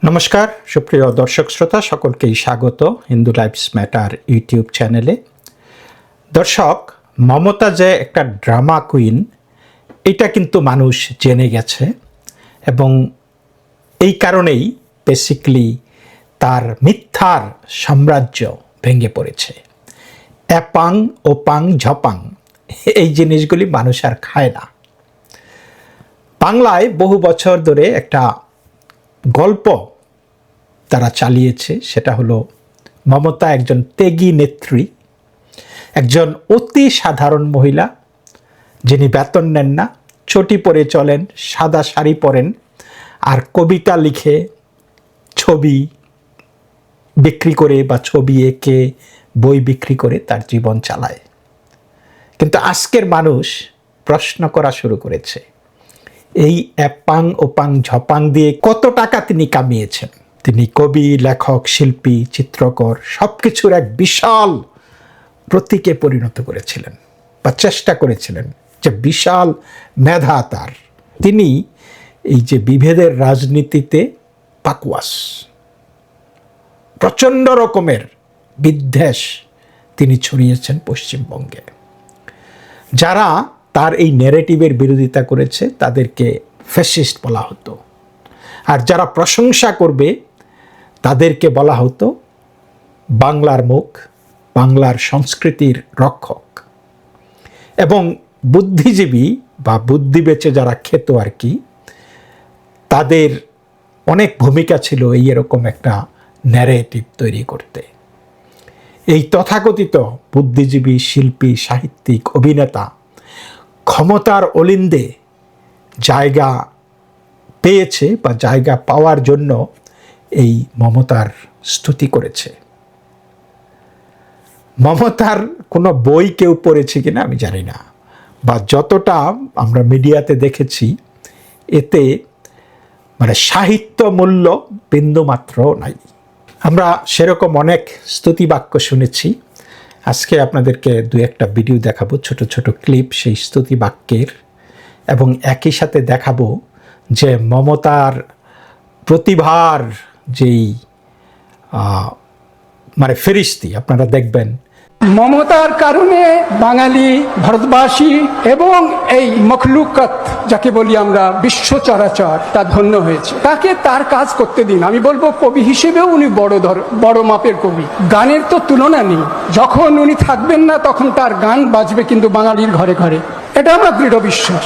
নমস্কার সুপ্রিয় দর্শক শ্রোতা সকলকেই স্বাগত হিন্দু লাইফস ম্যাটার ইউটিউব চ্যানেলে। দর্শক, মমতা যে একটা ড্রামা কুইন এটা কিন্তু মানুষ জেনে গেছে এবং এই কারণেই বেসিক্যালি তার মিথ্যার সাম্রাজ্য ভেঙে পড়েছে। অ্যাপাং ওপাং ঝপাং এই জিনিসগুলি মানুষ আর খায় না। বাংলায় বহু বছর ধরে একটা গল্প তারা চালিয়েছে, সেটা হলো মমতা একজন ত্যাগী নেত্রী, একজন অতি সাধারণ মহিলা যিনি বেতন নেন না, চটি পরে চলেন, সাদা শাড়ি পরেন আর কবিতা লিখে ছবি বিক্রি করে বা ছবি এঁকে বই বিক্রি করে তার জীবন চালায়। কিন্তু আজকের মানুষ প্রশ্ন করা শুরু করেছে, এই অ্যাপাং ওপাং ঝপাং দিয়ে কত টাকা তিনি কামিয়েছেন। তিনি কবি, লেখক, শিল্পী, চিত্রকর সব কিছুর এক বিশাল প্রতীকে পরিণত করেছিলেন বা চেষ্টা করেছিলেন, যে বিশাল মেধা তার। তিনি এই যে বিভেদের রাজনীতিতে পাকওয়াস, প্রচণ্ড রকমের বিদ্বেষ তিনি ছড়িয়েছেন পশ্চিমবঙ্গে। যারা তার এই ন্যারেটিভের বিরোধিতা করেছে তাদেরকে ফ্যাসিস্ট বলা হতো, আর যারা প্রশংসা করবে তাদেরকে বলা হতো বাংলার মুখ, বাংলার সংস্কৃতির রক্ষক। এবং বুদ্ধিজীবী বা বুদ্ধি বেচে যারা খেত আর কি, তাদের অনেক ভূমিকা ছিল এই এরকম একটা ন্যারেটিভ তৈরি করতে। এই তথাকথিত বুদ্ধিজীবী, শিল্পী, সাহিত্যিক, অভিনেতা ক্ষমতার অলিন্দে জায়গা পেয়েছে বা জায়গা পাওয়ার জন্য এই মমতার স্তুতি করেছে। মমতার কোনো বই কেউ পড়েছে কিনা আমি জানি না, বা যতটা আমরা মিডিয়াতে দেখেছি এতে মানে সাহিত্য মূল্য বিন্দুমাত্র নাই। আমরা সেরকম অনেক স্তুতিবাক্য শুনেছি। আজকে আপনাদেরকে দু একটা ভিডিও দেখাবো, ছোট ছোট ক্লিপ সেই স্তুতিবাক্যের, এবং একই সাথে দেখাবো যে মমতার প্রতিভার যেই মানে ফেরিস্তি আপনারা দেখবেন। মমতার কারণে বাঙালি, ভারতবাসী এবং এই মখলুকাত যাকে বলি আমরা, বিশ্ব চরাচর, তা ধন্য হয়েছে। তাকে তার কাজ করতে দিন। আমি বলবো কবি হিসেবেও উনি বড় মাপের কবি। গানের তো তুলনা নেই। যখন উনি থাকবেন না তখন তার গান বাজবে কিন্তু বাঙালির ঘরে ঘরে, এটা আমার দৃঢ় বিশ্বাস।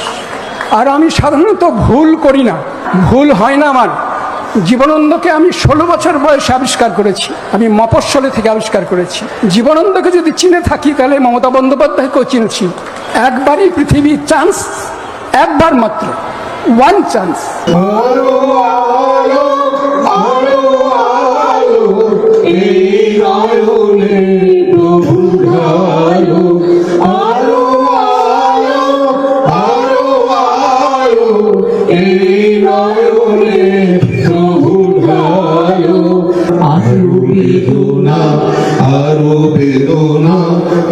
আর আমি সাধারণত ভুল করি না, ভুল হয় না আমার। জীবনানন্দকে আমি 16 বছর বয়সে আবিষ্কার করেছি, আমি মফস্বলে থেকে আবিষ্কার করেছি। জীবনানন্দকে যদি চিনে থাকি তাহলে মমতা বন্দ্যোপাধ্যায়কেও চিনছি। একবারই পৃথিবীর চান্স, একবার মাত্র, ওয়ান চান্স।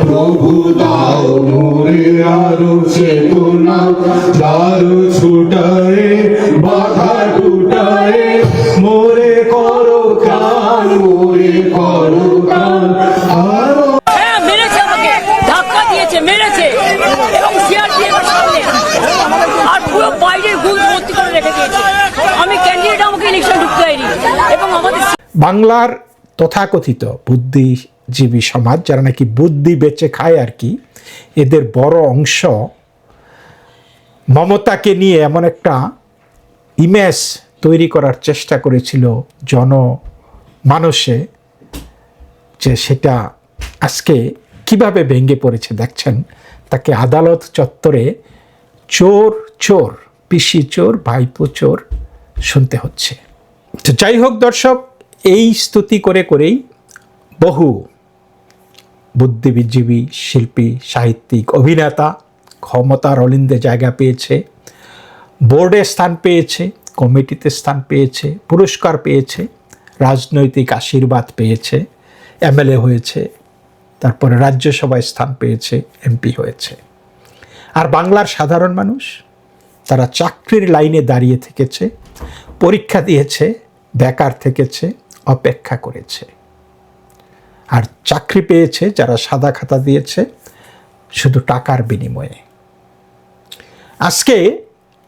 প্রভু দাও মোরে আরো চেতনা, দারু ছুটারে বাধা টুটারে, মোরে করো কান, মোরে করো কান। আরো মেরেছে, আমাকে ধাক্কা দিয়েছে, মেরেছে এবং সিআরপিএফের সামনে আর পুরো বাইরের গুল ভর্তি করে রেখে দিয়েছে। আমি ক্যান্ডিডেট, আমাকে ইলেকশন ঢুকতে হয়নি। এবং আমাদের বাংলার তথাকথিত বুদ্ধিজীবী সমাজ, যারা নাকি বুদ্ধি বেচে খায় আর কি, এদের বড় অংশ মমতাকে নিয়ে এমন একটা ইমেজ তৈরি করার চেষ্টা করেছিল জনমানসে, যে সেটা আজকে কিভাবে ভেঙে পড়েছে দেখছেন। তাকে আদালত চত্বরে চোর চোর, পিসি চোর, ভাইপো চোর শুনতে হচ্ছে। তো যাই হোক দর্শক, এই স্তুতি করে করেই বহু বুদ্ধিজীবী, শিল্পী, সাহিত্যিক, অভিনেতা ক্ষমতার অলিন্দে জায়গা পেয়েছে, বোর্ডে স্থান পেয়েছে, কমিটিতে স্থান পেয়েছে, পুরস্কার পেয়েছে, রাজনৈতিক আশীর্বাদ পেয়েছে, এমএলএ হয়েছে, তারপরে রাজ্যসভায় স্থান পেয়েছে, এমপি হয়েছে। আর বাংলার সাধারণ মানুষ, তারা চাকরির লাইনে দাঁড়িয়ে থেকেছে, পরীক্ষা দিয়েছে, বেকার থেকেছে, অপেক্ষা করেছে। আর চাকরি পেয়েছে যারা সাদা খাতা দিয়েছে শুধু টাকার বিনিময়ে। আজকে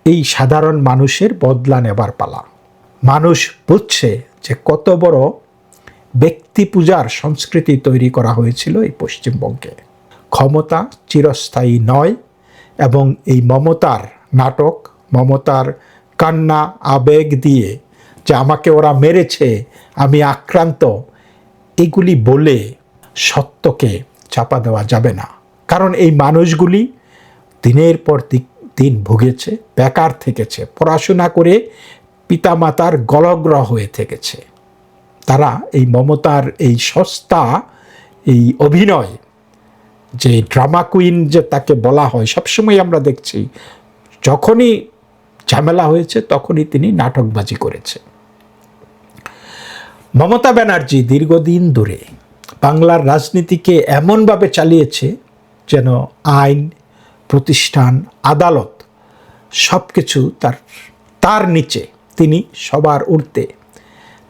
এই সাধারণ মানুষের বদলা নেবার পালা। মানুষ বুঝছে যে কত বড় ব্যক্তি পূজার সংস্কৃতি তৈরি করা হয়েছিল এই পশ্চিমবঙ্গে। ক্ষমতা চিরস্থায়ী নয় এবং এই মমতার নাটক, মমতার কান্না আবেগ দিয়ে যে আমাকে ওরা মেরেছে, আমি আক্রান্ত, এগুলি বলে সত্যকে চাপা দেওয়া যাবে না। কারণ এই মানুষগুলি দিনের পর দিন ভুগেছে, বেকার থেকেছে, পড়াশোনা করে পিতামাতার গলগ্রহ হয়ে থেকেছে। তারা এই মমতার এই সস্তা এই অভিনয়, যে ড্রামা কুইন যে তাকে বলা হয়, সবসময় আমরা দেখছি যখনই ঝামেলা হয়েছে তখনই তিনি নাটকবাজি করেছে। মমতা ব্যানার্জি দীর্ঘদিন ধরে বাংলার রাজনীতিকে এমনভাবে চালিয়েছে যেন আইন, প্রতিষ্ঠান, আদালত সব কিছু তার নিচে, তিনি সবার ঊর্ধ্বে।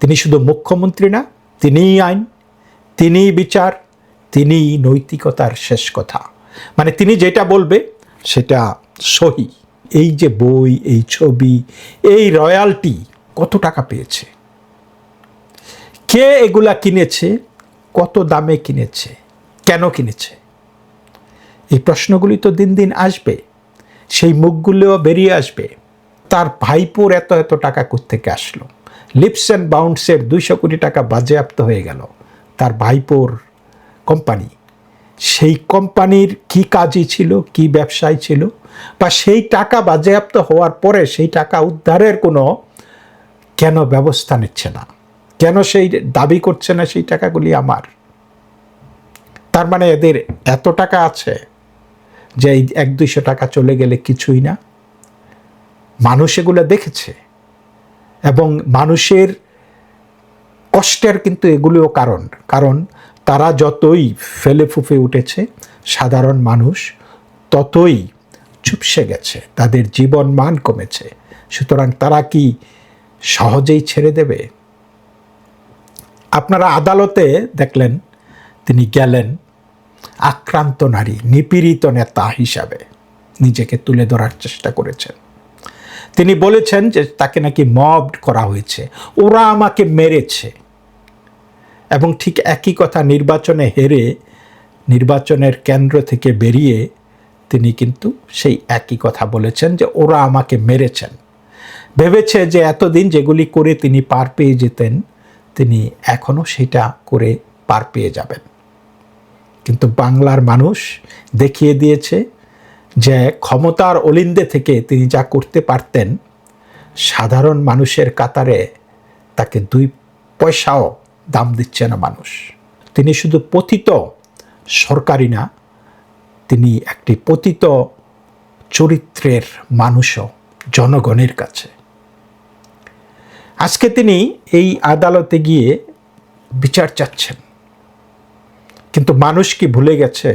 তিনি শুধু মুখ্যমন্ত্রী না, তিনিই আইন, তিনিই বিচার, তিনিই নৈতিকতার শেষ কথা। মানে তিনি যেটা বলবে সেটা সহি। এই যে বই, এই ছবি, এই রয়্যালটি কত টাকা পেয়েছে, কে এগুলা কিনেছে, কত দামে কিনেছে, কেন কিনেছে, এই প্রশ্নগুলি তো দিন দিন আসবে, সেই মুখগুলোও বেরিয়ে আসবে। তার ভাইপোর এত এত টাকা কোত্থেকে আসলো? লিপস অ্যান্ড বাউন্ডসের 200 কোটি টাকা বাজেয়াপ্ত হয়ে গেল তার ভাইপোর কোম্পানি। সেই কোম্পানির কি কাজই ছিল, কি ব্যবসায় ছিল, বা সেই টাকা বাজেয়াপ্ত হওয়ার পরে সেই টাকা উদ্ধারের কোনো কেন ব্যবস্থা নিচ্ছে না? কেন সেই দাবি করছে না সেই টাকাগুলি আমার? তার মানে এদের এত টাকা আছে যে এই 100-200 টাকা চলে গেলে কিছুই না। মানুষ এগুলো দেখেছে এবং মানুষের কষ্টের কিন্তু এগুলোও কারণ তারা যতই ফেলে ফুফে উঠেছে, সাধারণ মানুষ ততই চুপসে গেছে, তাদের জীবন মান কমেছে। সুতরাং তারা কি সহজেই ছেড়ে দেবে? আপনারা আদালতে দেখলেন তিনি গেলেন আক্রান্ত নারী, নিপীড়িত নেতা হিসাবে নিজেকে তুলে ধরার চেষ্টা করেছেন। তিনি বলেছেন যে তাকে নাকি মবড করা হয়েছে, ওরা আমাকে মেরেছে। এবং ঠিক একই কথা নির্বাচনে হেরে, নির্বাচনের কেন্দ্র থেকে বেরিয়ে তিনি কিন্তু সেই একই কথা বলেছেন যে ওরা আমাকে মেরেছেন। ভেবেছে যে এতদিন যেগুলি করে তিনি পার পেয়ে যেতেন, তিনি এখনও সেটা করে পার পেয়ে যাবেন। কিন্তু বাংলার মানুষ দেখিয়ে দিয়েছে যে ক্ষমতার অলিন্দে থেকে তিনি যা করতে পারতেন, সাধারণ মানুষের কাতারে তাকে 2 পয়সাও দাম দিচ্ছে না মানুষ। তিনি শুধু পতিত সরকারি না, তিনি একটি পতিত চরিত্রের মানুষও জনগণের কাছে। আজকে তিনি এই আদালতে গিয়ে বিচার চাচ্ছেন, কিন্তু মানুষ কি ভুলে গেছে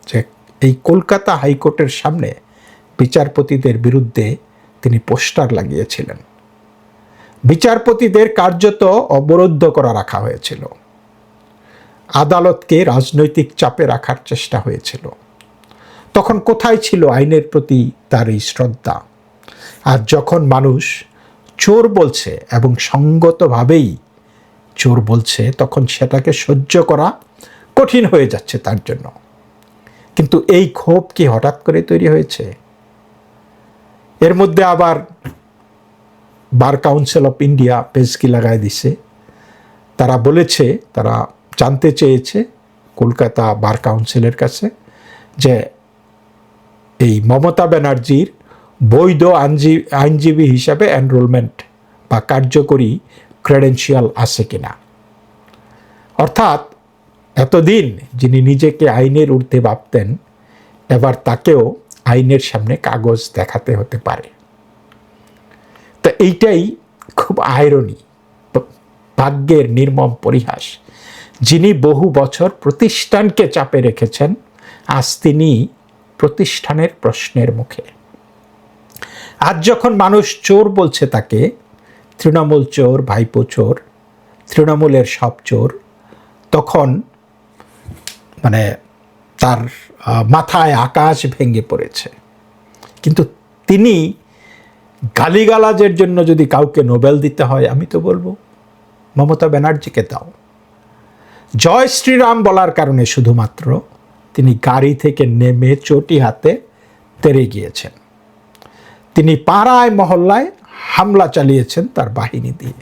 যে এই কলকাতা হাইকোর্টের সামনে বিচারপতিদের বিরুদ্ধে তিনি পোস্টার লাগিয়েছিলেন। বিচারপতিদের কার্যত অবরুদ্ধ করা রাখা হয়েছিল, আদালতকে রাজনৈতিক চাপে রাখার চেষ্টা হয়েছিল। তখন কোথায় ছিল আইনের প্রতি তার এই শ্রদ্ধা? আর যখন মানুষ চোর বলছে এবং সঙ্গতভাবেই চোর বলছে, তখন সেটাকে সহ্য করা কঠিন হয়ে যাচ্ছে তার জন্য। কিন্তু এই ক্ষোভ কি হঠাৎ করে তৈরি হয়েছে? এর মধ্যে আবার বার কাউন্সিল অফ ইন্ডিয়া পেজকি লাগাই দিছে। তারা বলেছে, তারা জানতে চেয়েছে কলকাতা বার কাউন্সিলের কাছে যে এই মমতা ব্যানার্জির বৈধ আইনজীবী হিসাবে এনরোলমেন্ট বা কার্যকরী ক্রেডেনশিয়াল আছে কিনা। অর্থাৎ এতদিন যিনি নিজেকে আইনের ঊর্ধ্বে ভাবতেন, এবার তাকেও আইনের সামনে কাগজ দেখাতে হতে পারে। তা এইটাই খুব আইরনি, ভাগ্যের নির্মম পরিহাস। যিনি বহু বছর প্রতিষ্ঠানকে চাপে রেখেছেন, আজ তিনি প্রতিষ্ঠানের প্রশ্নের মুখে। আজ যখন মানুষ চোর বলছে তাকে, তৃণমূল চোর, ভাইপো চোর, তৃণমূলের সব চোর, তখন মানে তার মাথায় আকাশ ভেঙে পড়েছে। কিন্তু তিনি গালিগালাজের জন্য যদি কাউকে নোবেল দিতে হয়, আমি তো বলবো মমতা ব্যানার্জিকে দাও। জয় শ্রীরাম বলার কারণে শুধুমাত্র তিনি গাড়ি থেকে নেমে চটি হাতে তেড়ে গিয়েছেন। তিনি পাড়ায় মহল্লায় হামলা চালিয়েছেন তার বাহিনী দিয়ে।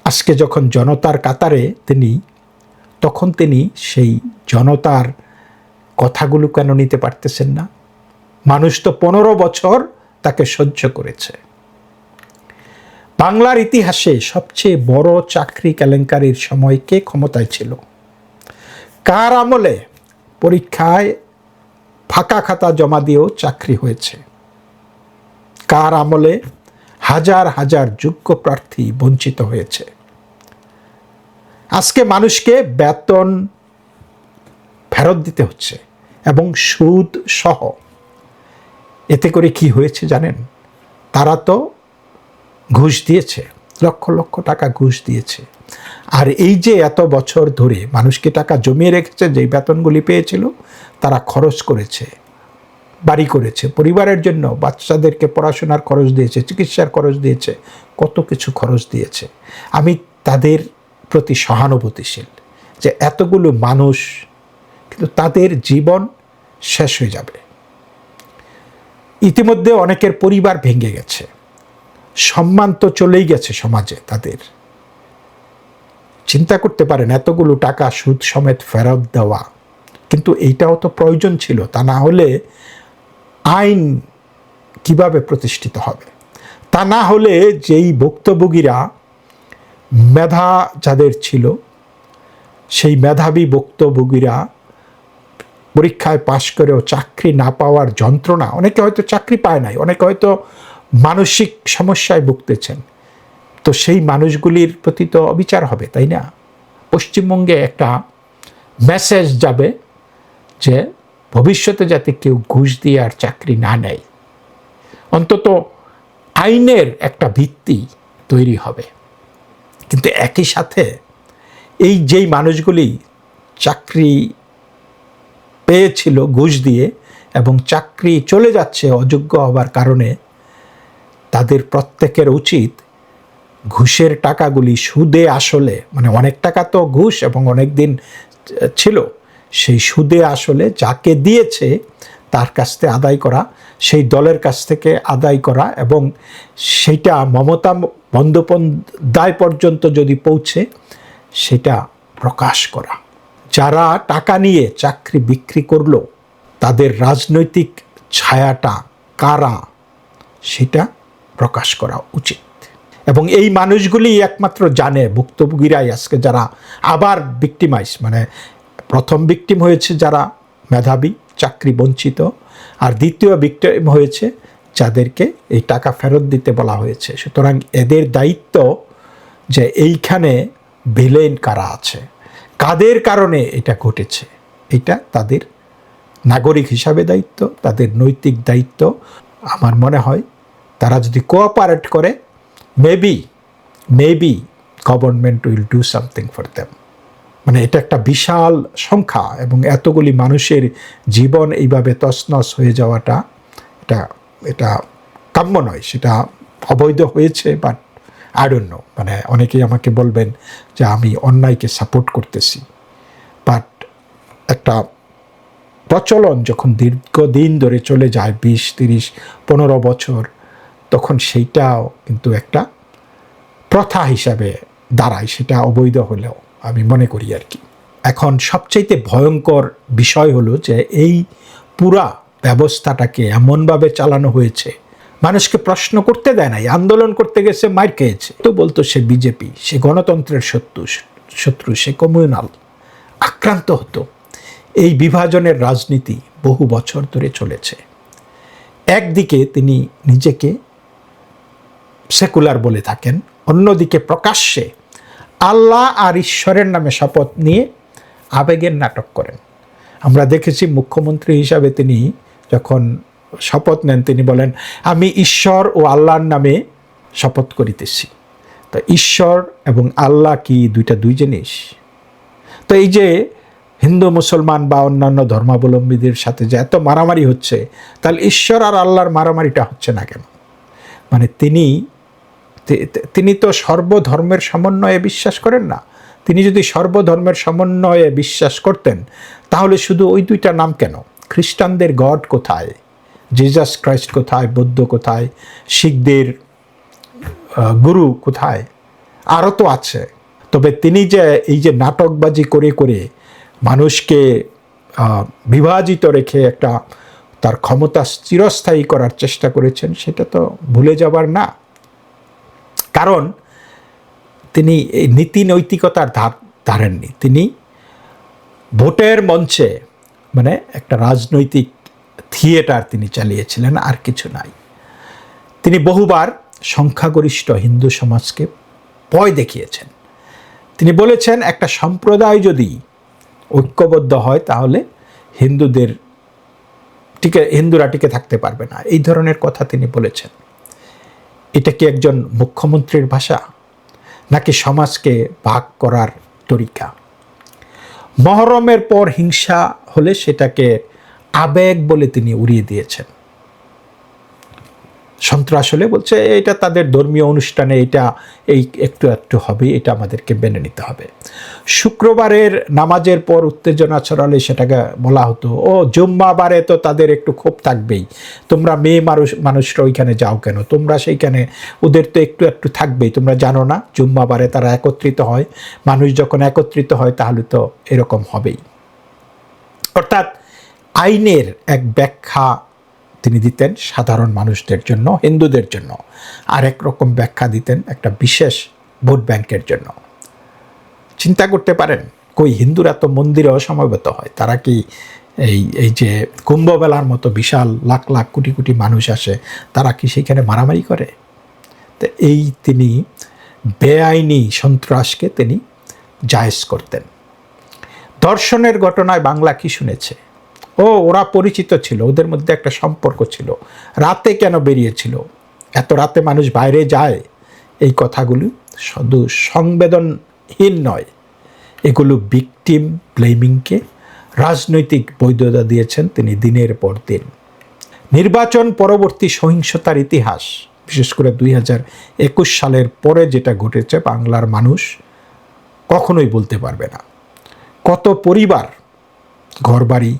আজকে যখন জনতার কাতারে তিনি, তখন তিনি সেই জনতার কথাগুলো কেন নিতে পারতেছেন না? মানুষ তো 15 বছর তাকে সহ্য করেছে। বাংলার ইতিহাসে সবচেয়ে বড় চাকরি কেলেঙ্কারির সময় কে ক্ষমতায় ছিল? কার আমলে পরীক্ষায় ফাঁকা খাতা জমা দিয়েও চাকরি হয়েছে? কার আমলে হাজার হাজার যোগ্য প্রার্থী বঞ্চিত হয়েছে? আজকে মানুষকে বেতন ফেরত দিতে হচ্ছে এবং সুদ সহ। এতে করে কি হয়েছে জানেন? তারা তো ঘুষ দিয়েছে, লক্ষ লক্ষ টাকা ঘুষ দিয়েছে। আর এই যে এত বছর ধরে মানুষকে টাকা জমিয়ে রেখেছে, যেই বেতনগুলি পেয়েছিল তারা খরচ করেছে, বাড়ি করেছে, পরিবারের জন্য বাচ্চাদেরকে পড়াশোনার খরচ দিয়েছে, চিকিৎসার খরচ দিয়েছে, কত কিছু খরচ দিয়েছে। আমি তাদের প্রতি সহানুভূতিশীল যে এতগুলো মানুষ, কিন্তু তাদের জীবন শেষ হয়ে যাবে। ইতিমধ্যে অনেকের পরিবার ভেঙে গেছে, সম্মান তো চলেই গেছে সমাজে তাদের। চিন্তা করতে পারেন এতগুলো টাকা সুদ সমেত ফেরত দেওয়া, কিন্তু এইটাও তো প্রয়োজন ছিল। তা না হলে আইন কিভাবে প্রতিষ্ঠিত হবে? তা না হলে যেই ভুক্তভোগীরা মেধা যাদের ছিল, সেই মেধাবী ভুক্তভোগীরা পরীক্ষায় পাশ করেও চাকরি না পাওয়ার যন্ত্রণা, অনেকে হয়তো চাকরি পায় নাই, অনেকে হয়তো মানসিক সমস্যায় ভুগতেছেন, তো সেই মানুষগুলির প্রতি তো অবিচার হবে, তাই না? পশ্চিমবঙ্গে একটা মেসেজ যাবে যে ভবিষ্যতে যাতে কেউ ঘুষ দিয়ে আর চাকরি না নেয়, অন্তত আইনের একটা ভিত্তি তৈরি হবে। কিন্তু একই সাথে এই যেই মানুষগুলি চাকরি পেয়েছিল ঘুষ দিয়ে এবং চাকরি চলে যাচ্ছে অযোগ্য হবার কারণে, তাদের প্রত্যেকের উচিত ঘুষের টাকাগুলি সুদে আসলে, মানে অনেক টাকা তো ঘুষ এবং অনেক দিন ছিল, সেই সুদে আসলে যাকে দিয়েছে তার কাছ থেকে আদায় করা, সেই দলের কাছ থেকে আদায় করা, এবং সেটা মমতা বন্দ্যোপাধ্যায় পর্যন্ত যদি পৌঁছে সেটা প্রকাশ করা। যারা টাকা নিয়ে চাকরি বিক্রি করলো তাদের রাজনৈতিক ছায়াটা কারা, সেটা প্রকাশ করা উচিত। এবং এই মানুষগুলি একমাত্র জানে, ভুক্তভোগীরাই আজকে যারা আবার ভিক্টিমাইজ, মানে প্রথম ভিক্টিম হয়েছে যারা মেধাবী চাকরি বঞ্চিত, আর দ্বিতীয় ভিক্টিম হয়েছে যাদেরকে এই টাকা ফেরত দিতে বলা হয়েছে। সুতরাং এদের দায়িত্ব যে এইখানে ভিলেন কারা আছে, কাদের কারণে এটা ঘটেছে, এটা তাদের নাগরিক হিসাবে দায়িত্ব, তাদের নৈতিক দায়িত্ব। আমার মনে হয় তারা যদি কোঅপারেট করে, maybe government will do something for them. মানে এটা একটা বিশাল সংখ্যা এবং এতগুলি মানুষের জীবন এইভাবে তছনছ হয়ে যাওয়াটা এটা কাম্য নয়। সেটা অবৈধ হয়েছে, বাট আই ডোন্ট নো, মানে অনেকেই আমাকে বলবেন যে আমি অন্যায়কে সাপোর্ট করতেছি, বাট একটা প্রচলন যখন দীর্ঘদিন ধরে চলে যায় 20, 30, 15 বছর, তখন সেইটাও কিন্তু একটা প্রথা হিসাবে দাঁড়ায়, সেটা অবৈধ হলেও আমি মনে করি আর কি। এখন সবচাইতে ভয়ঙ্কর বিষয় হলো যে এই পুরা ব্যবস্থাটাকে এমনভাবে চালানো হয়েছে, মানুষকে প্রশ্ন করতে দেয় নাই, আন্দোলন করতে গেছে মার খেয়েছে, তো বলতো সে বিজেপি, সে গণতন্ত্রের শত্রু, সে কমিউনাল, আক্রান্ত হতো। এই বিভাজনের রাজনীতি বহু বছর ধরে চলেছে। একদিকে তিনি নিজেকে সেকুলার বলে থাকেন, অন্যদিকে প্রকাশ্যে আল্লাহ আর ঈশ্বরের নামে শপথ নিয়ে আবেগের নাটক করেন। আমরা দেখেছি মুখ্যমন্ত্রী হিসাবে তিনি যখন শপথ নেন, তিনি বলেন আমি ঈশ্বর ও আল্লাহর নামে শপথ করিতেছি। তো ঈশ্বর এবং আল্লাহ কি দুই জিনিস? তো এই যে হিন্দু মুসলমান বা অন্যান্য ধর্মাবলম্বীদের সাথে যে এত মারামারি হচ্ছে, তাহলে ঈশ্বর আর আল্লাহর মারামারিটা হচ্ছে না কেন? মানে তিনি তো সর্বধর্মের সমন্বয়ে বিশ্বাস করেন না। তিনি যদি সর্বধর্মের সমন্বয়ে বিশ্বাস করতেন তাহলে শুধু ওই দুইটা নাম কেন? খ্রিস্টানদের গড কোথায়? জিজাস ক্রাইস্ট কোথায়? বৌদ্ধ কোথায়? শিখদের গুরু কোথায়? আরও তো আছে। তবে তিনি যে এই যে নাটকবাজি করে করে মানুষকে বিভাজিত রেখে একটা তার ক্ষমতা চিরস্থায়ী করার চেষ্টা করেছেন, সেটা তো ভুলে যাবার না। কারণ তিনি এই নীতি নৈতিকতার ধারেননি। তিনি ভোটের মঞ্চে মানে একটা রাজনৈতিক থিয়েটার তিনি চালিয়েছিলেন, আর কিছু নাই। তিনি বহুবার সংখ্যাগরিষ্ঠ হিন্দু সমাজকে ভয় দেখিয়েছেন। তিনি বলেছেন একটা সম্প্রদায় যদি ঐক্যবদ্ধ হয় তাহলে হিন্দুরা টিকে থাকতে পারবে না, এই ধরনের কথা তিনি বলেছেন। এটা কি একজন মুখ্যমন্ত্রীর ভাষা, নাকি সমাজকে ভাগ করার তরিকা? মহরমের পর হিংসা হলে সেটাকে আবেগ বলে তিনি উড়িয়ে দিয়েছেন। সন্ত্রাস হলে বলছে এটা তাদের ধর্মীয় অনুষ্ঠানে এই একটু হবে, এটা আমাদেরকে মেনে নিতে হবে। শুক্রবারের নামাজের পর উত্তেজনা ছড়ালে সেটাকে বলা হতো ও জুম্মাবারে তো তাদের একটু ক্ষোভ থাকবেই, তোমরা মেয়ে মানুষরা ওইখানে যাও কেন, তোমরা সেইখানে ওদের তো একটু থাকবেই, তোমরা জানো না জুম্মাবারে তারা একত্রিত হয়, মানুষ যখন একত্রিত হয় তাহলে তো এরকম হবেই। অর্থাৎ আইনের এক ব্যাখ্যা তিনি দিতেন সাধারণ মানুষদের জন্য, হিন্দুদের জন্য, আর এক রকম ব্যাখ্যা দিতেন একটা বিশেষ ভোট ব্যাংকের জন্য। চিন্তা করতে পারেন, কই হিন্দুরা তো মন্দিরেও সমবেত হয়, তারা কি এই যে কুম্ভমেলার মতো বিশাল লাখ লাখ কোটি কোটি মানুষ আসে, তারা কি সেখানে মারামারি করে? তো তিনি বেআইনি সন্ত্রাসকে তিনি জায়েজ করতেন। ধর্ষণের ঘটনায় বাংলা কি শুনেছে? ওরা পরিচিত ছিল, ওদের মধ্যে একটা সম্পর্ক ছিল। রাতে কেন বেরিয়েছিল? এত রাতে মানুষ বাইরে যায়? এই কথাগুলি শুধু সংবেদনহীন নয়, এগুলো ভিকটিম ব্লেমিংকে রাজনৈতিক বৈধতা দিয়েছেন তিনি দিনের পর দিন। নির্বাচন পরবর্তী সহিংসতার ইতিহাস, বিশেষ করে 2021 সালের পরে যেটা ঘটেছে, বাংলার মানুষ কখনোই বলতে পারবে না। কত পরিবার ঘরবাড়ি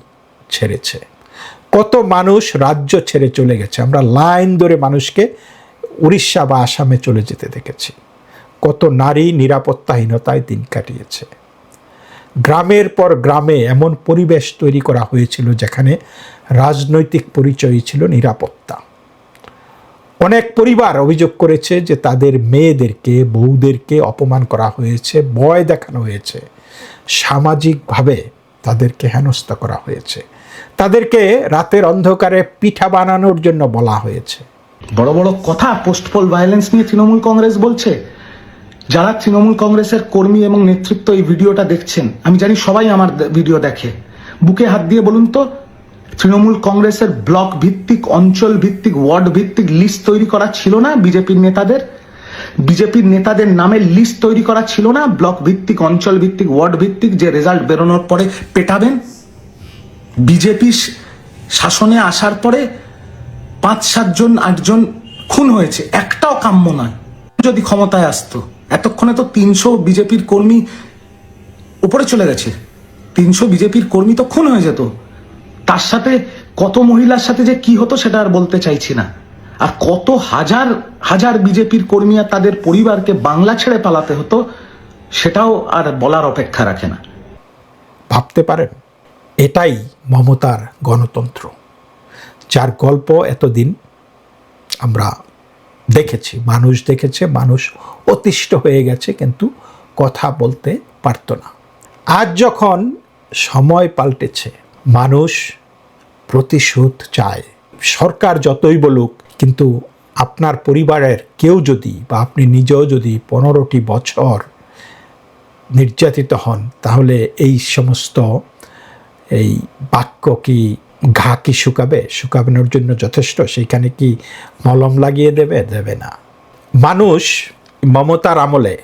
ছেড়েছে, কত মানুষ রাজ্য ছেড়ে চলে গেছে। আমরা লাইন ধরে মানুষকে উড়িষ্যা বা আসামে চলে যেতে দেখেছি। কত নারী নিরাপত্তাহীনতায় দিন কাটিয়েছে। গ্রামের পর গ্রামে এমন পরিবেশ তৈরি করা হয়েছিল যেখানে রাজনৈতিক পরিচয় ছিল নিরাপত্তা। অনেক পরিবার অভিযোগ করেছে যে তাদের মেয়েদেরকে, বউদেরকে অপমান করা হয়েছে, ভয় দেখানো হয়েছে, সামাজিকভাবে তাদেরকে হেনস্থা করা হয়েছে, তাদেরকে রাতের অন্ধকারে পিঠা বানানোর জন্য বলা হয়েছে। বড় বড় কথা পোস্ট পোল ভায়োলেন্স নিয়ে তৃণমূল কংগ্রেস বলছে। যারা তৃণমূল কংগ্রেসের কর্মী এবং নেতৃত্ব এই ভিডিওটা দেখছেন, আমি জানি সবাই আমার ভিডিও দেখে, বুকে হাত দিয়ে বলুন তো, তৃণমূল কংগ্রেসের ব্লক ভিত্তিক, অঞ্চল ভিত্তিক, ওয়ার্ড ভিত্তিক লিস্ট তৈরি করা ছিল না? বিজেপির নেতাদের নামে লিস্ট তৈরি করা ছিল না? ব্লক ভিত্তিক, অঞ্চল ভিত্তিক, ওয়ার্ড ভিত্তিক, যে রেজাল্ট বেরোনোর পরে পেটাবেন। বিজেপি শাসনে আসার পরে 5-7 জন 8 জন খুন হয়েছে, একটাও কাম্য নয়। যদি ক্ষমতায় আসতো এতক্ষণে তো 300 বিজেপির কর্মী উপরে চলে গেছে, 300 বিজেপির কর্মী তো খুন হয়ে যেত। তার সাথে কত মহিলার সাথে যে কি হতো সেটা আর বলতে চাইছি না। আর কত হাজার হাজার বিজেপির কর্মী আর তাদের পরিবারকে বাংলা ছেড়ে পালাতে হতো, সেটাও আর বলার অপেক্ষা রাখে না। ভাবতে পারেন, এটাই মমতার গণতন্ত্র, যার গল্প এতদিন আমরা দেখেছি, মানুষ দেখেছে, মানুষ অতিষ্ঠ হয়ে গেছে, কিন্তু কথা বলতে পারত না। আজ যখন সময় পাল্টেছে, মানুষ প্রতিশোধ চায়। সরকার যতই বলুক, কিন্তু আপনার পরিবারের কেউ যদি বা আপনি নিজেও যদি 15টি বছর নির্যাতিত হন, তাহলে এই সমস্ত এই বাক্য কি, ঘা কি শুকানোর জন্য যথেষ্ট? সেইখানে কি মলম লাগিয়ে দেবে না। মানুষ মমতার আমলে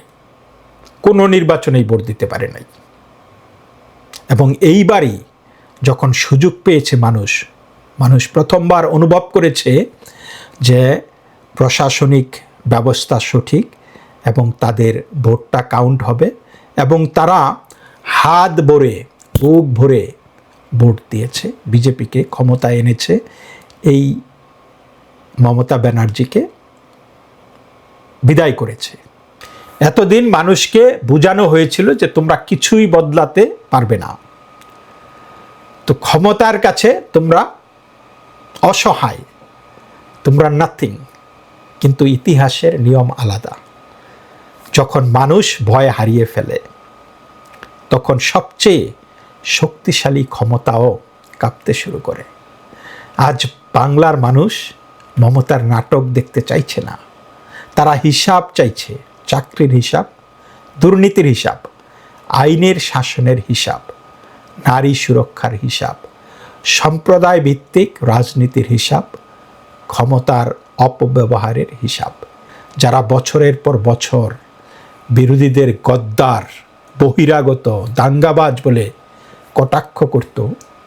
কোনো নির্বাচনেই ভোট দিতে পারে নাই, এবং এইবারই যখন সুযোগ পেয়েছে মানুষ প্রথমবার অনুভব করেছে যে প্রশাসনিক ব্যবস্থা সঠিক এবং তাদের ভোটটা কাউন্ট হবে, এবং তারা হাত ভরে বুক ভরে ভোট দিয়েছে, বিজেপিকে ক্ষমতায় এনেছে, এই মমতা ব্যানার্জিকে বিদায় করেছে। এতদিন মানুষকে বোঝানো হয়েছিল যে তোমরা কিছুই বদলাতে পারবে না, তো ক্ষমতার কাছে তোমরা অসহায়, তোমরা নাথিং। কিন্তু ইতিহাসের নিয়ম আলাদা, যখন মানুষ ভয় হারিয়ে ফেলে তখন সবচেয়ে শক্তিশালী ক্ষমতাও কাঁপতে শুরু করে। আজ বাংলার মানুষ মমতার নাটক দেখতে চাইছে না, তারা হিসাব চাইছে, চাকরির হিসাব, দুর্নীতির হিসাব, আইনের শাসনের হিসাব, নারী সুরক্ষার হিসাব, সম্প্রদায় ভিত্তিক রাজনীতির হিসাব, ক্ষমতার অপব্যবহারের হিসাব। যারা বছরের পর বছর বিরোধীদের গদ্দার, বহিরাগত, দাঙ্গাবাজ বলে কটাক্ষ করত,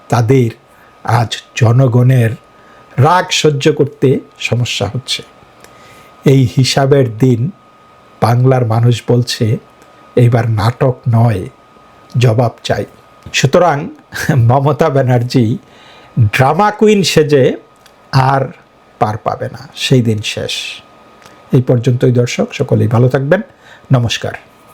তাদের আজ জনগণের রাগ সহ্য করতে সমস্যা হচ্ছে। এই হিসাবের দিন বাংলার মানুষ বলছে এইবার নাটক নয়, জবাব চাই। সুতরাং মমতা ব্যানার্জি ড্রামা কুইন সেজে আর পার পাবে না, সেই দিন শেষ। এই পর্যন্তই দর্শক, সকলেই ভালো থাকবেন, নমস্কার।